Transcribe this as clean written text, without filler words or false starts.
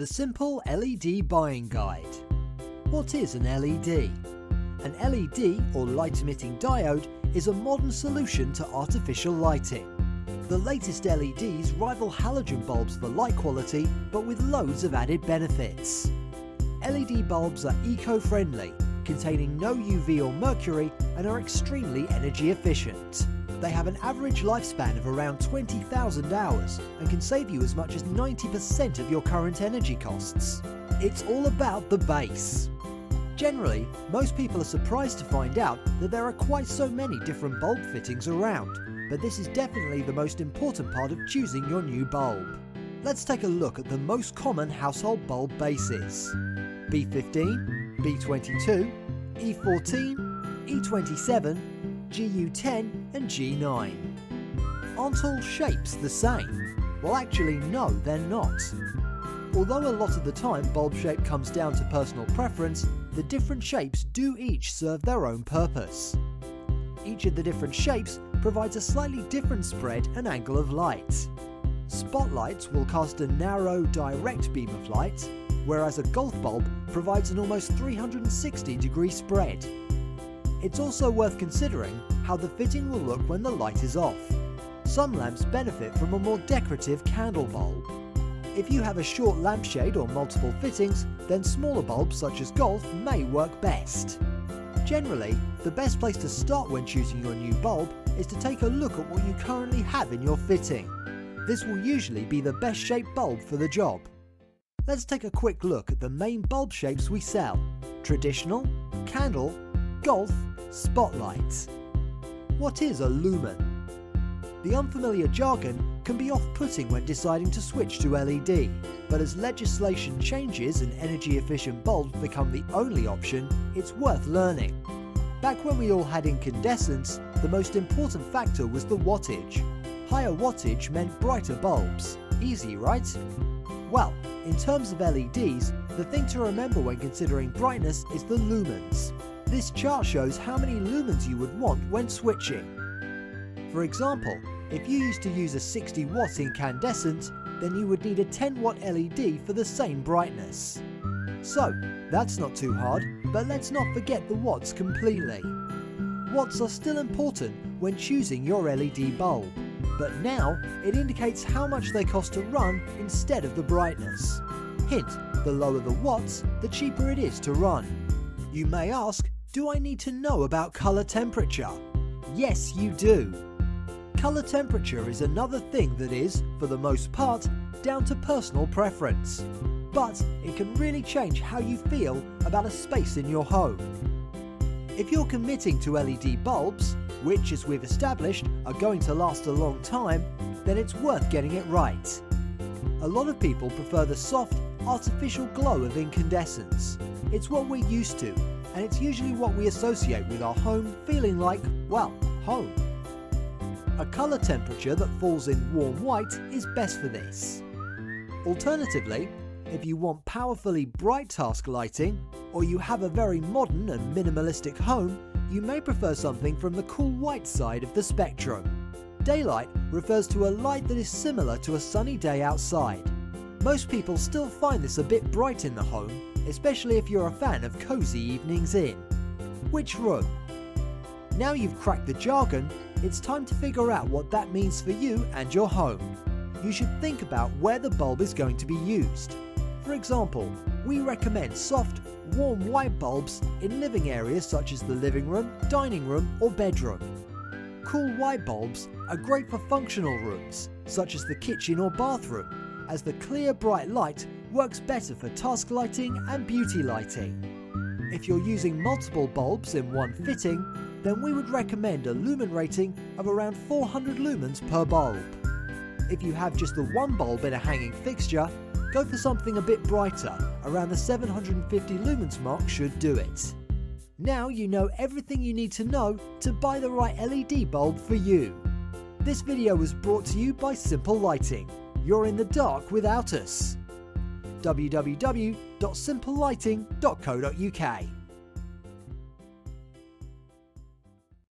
The Simple LED Buying Guide. What is an LED? An LED, or light-emitting diode, is a modern solution to artificial lighting. The latest LEDs rival halogen bulbs for light quality, but with loads of added benefits. LED bulbs are eco-friendly, containing no UV or mercury, and are extremely energy efficient. They have an average lifespan of around 20,000 hours and can save you as much as 90% of your current energy costs. It's all about the base. Generally, most people are surprised to find out that there are quite so many different bulb fittings around, but this is definitely the most important part of choosing your new bulb. Let's take a look at the most common household bulb bases: B15, B22, E14, E27, GU10 and G9. Aren't all shapes the same? Well, actually no, they're not. Although a lot of the time bulb shape comes down to personal preference, the different shapes do each serve their own purpose. Each of the different shapes provides a slightly different spread and angle of light. Spotlights will cast a narrow, direct beam of light, whereas a golf bulb provides an almost 360-degree spread. It's also worth considering how the fitting will look when the light is off. Some lamps benefit from a more decorative candle bulb. If you have a short lampshade or multiple fittings, then smaller bulbs such as golf may work best. Generally, the best place to start when choosing your new bulb is to take a look at what you currently have in your fitting. This will usually be the best shaped bulb for the job. Let's take a quick look at the main bulb shapes we sell: traditional, candle, golf, spotlight. What is a lumen? The unfamiliar jargon can be off-putting when deciding to switch to LED, but as legislation changes and energy-efficient bulbs become the only option, it's worth learning. Back when we all had incandescents, the most important factor was the wattage. Higher wattage meant brighter bulbs. Easy, right? Well, in terms of LEDs, the thing to remember when considering brightness is the lumens. This chart shows how many lumens you would want when switching. For example, if you used to use a 60 watt incandescent, then you would need a 10 watt LED for the same brightness. So, that's not too hard, but let's not forget the watts completely. Watts are still important when choosing your LED bulb, but now it indicates how much they cost to run instead of the brightness. Hint, the lower the watts, the cheaper it is to run. You may ask, do I need to know about color temperature? Yes, you do. Color temperature is another thing that is, for the most part, down to personal preference. But it can really change how you feel about a space in your home. If you're committing to LED bulbs, which as we've established are going to last a long time, then it's worth getting it right. A lot of people prefer the soft, artificial glow of incandescents. It's what we're used to, and it's usually what we associate with our home feeling like, well, home. A colour temperature that falls in warm white is best for this. Alternatively, if you want powerfully bright task lighting, or you have a very modern and minimalistic home, you may prefer something from the cool white side of the spectrum. Daylight refers to a light that is similar to a sunny day outside. Most people still find this a bit bright in the home, especially if you're a fan of cozy evenings in. Which room? Now you've cracked the jargon, it's time to figure out what that means for you and your home. You should think about where the bulb is going to be used. For example, we recommend soft, warm white bulbs in living areas such as the living room, dining room or bedroom. Cool white bulbs are great for functional rooms, such as the kitchen or bathroom, as the clear bright light works better for task lighting and beauty lighting. If you're using multiple bulbs in one fitting, then we would recommend a lumen rating of around 400 lumens per bulb. If you have just the one bulb in a hanging fixture, go for something a bit brighter, around the 750 lumens mark should do it. Now you know everything you need to know to buy the right LED bulb for you. This video was brought to you by Simple Lighting. You're in the dark without us. www.simplelighting.co.uk